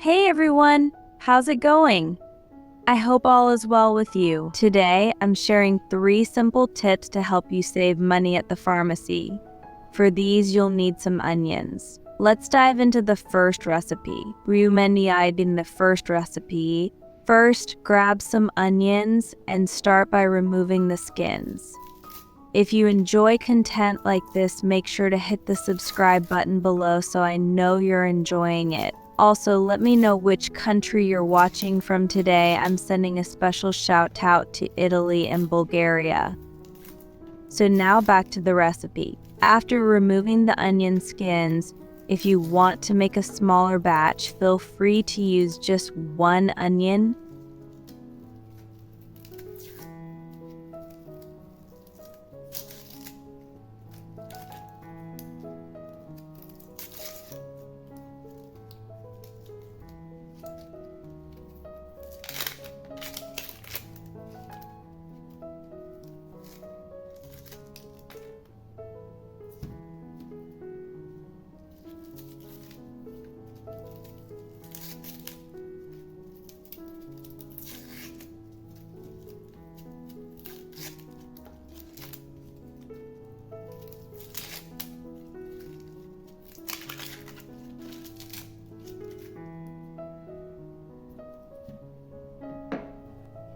Hey everyone, how's it going? I hope all is well with you. Today, I'm sharing 3 simple tips to help you save money at the pharmacy. For these, you'll need some onions. Let's dive into the first recipe. Remedies in the first recipe. First, grab some onions and start by removing the skins. If you enjoy content like this, make sure to hit the subscribe button below so I know you're enjoying it. Also, let me know which country you're watching from today. I'm sending a special shout out to Italy and Bulgaria. So now back to the recipe. After removing the onion skins, if you want to make a smaller batch, feel free to use just 1 onion.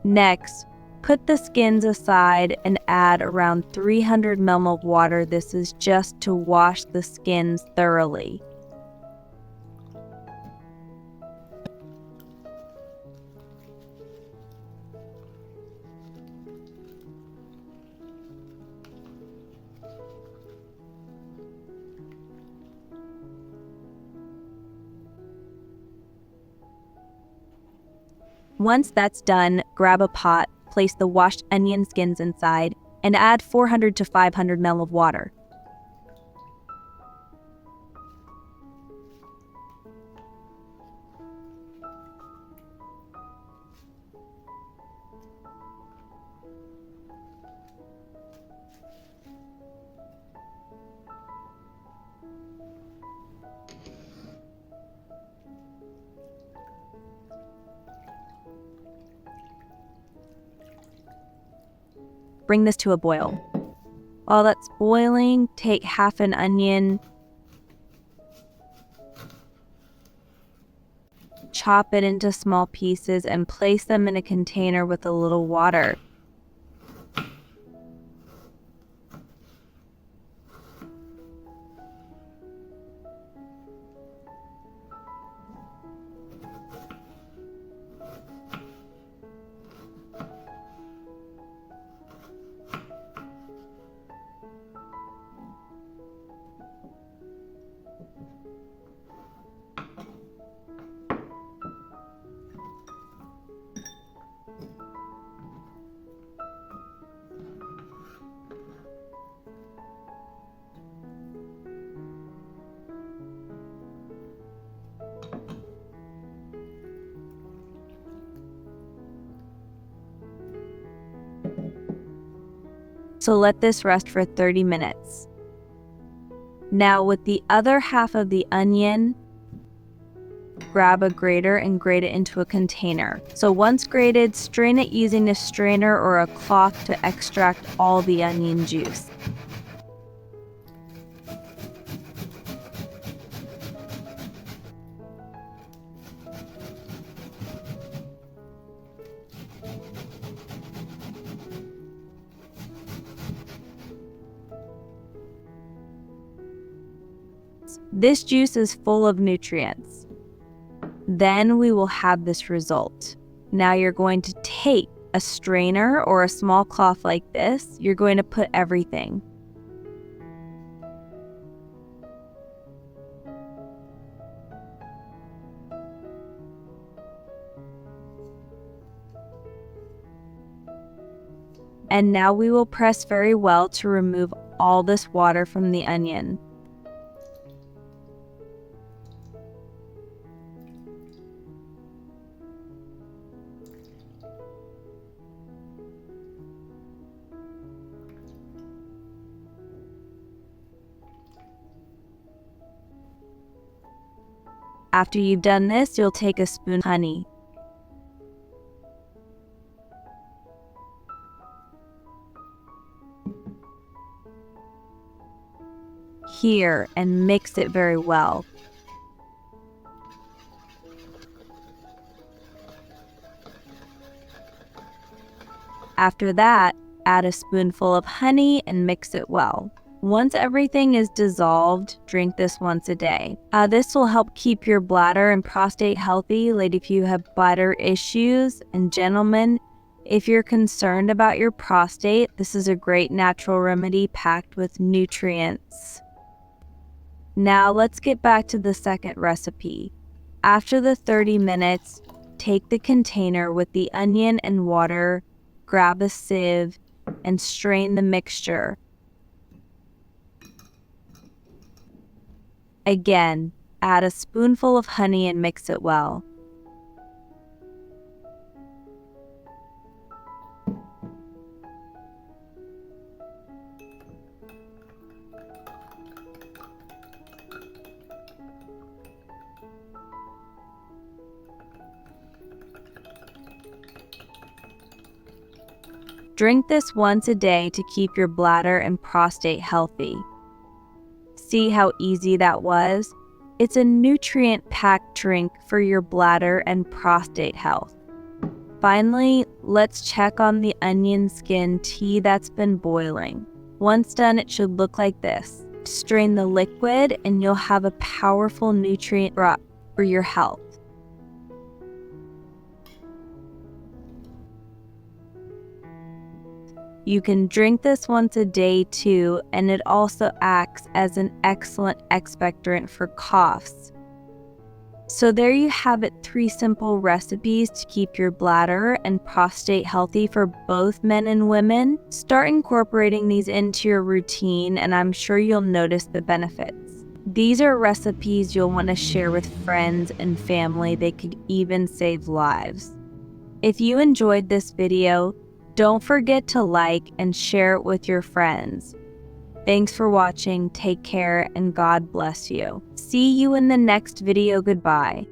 Next, put the skins aside and add around 300 ml of water. This is just to wash the skins thoroughly. Once that's done, grab a pot, place the washed onion skins inside, and add 400 to 500 ml of water. Bring this to a boil. While that's boiling, take half an onion, chop it into small pieces, and place them in a container with a little water. So let this rest for 30 minutes. Now with the other half of the onion, grab a grater and grate it into a container. So once grated, strain it using a strainer or a cloth to extract all the onion juice. This juice is full of nutrients. Then we will have this result. Now you're going to take a strainer or a small cloth like this. You're going to put everything. And now we will press very well to remove all this water from the onion. After you've done this, you'll take a spoon of honey. Here, and mix it very well. After that, add a spoonful of honey and mix it well. Once everything is dissolved, drink this once a day. This will help keep your bladder and prostate healthy, like if you have bladder issues. And gentlemen, if you're concerned about your prostate, this is a great natural remedy packed with nutrients. Now let's get back to the second recipe. After the 30 minutes, take the container with the onion and water, grab a sieve, and strain the mixture. Again, add a spoonful of honey and mix it well. Drink this once a day to keep your bladder and prostate healthy. See how easy that was? It's a nutrient-packed drink for your bladder and prostate health. Finally, let's check on the onion skin tea that's been boiling. Once done, it should look like this. Strain the liquid and you'll have a powerful nutrient drop for your health. You can drink this once a day too, and it also acts as an excellent expectorant for coughs. So there you have it, 3 simple recipes to keep your bladder and prostate healthy for both men and women. Start incorporating these into your routine and I'm sure you'll notice the benefits. These are recipes you'll want to share with friends and family. They could even save lives. If you enjoyed this video, don't forget to like and share it with your friends. Thanks for watching, take care, and God bless you. See you in the next video. Goodbye.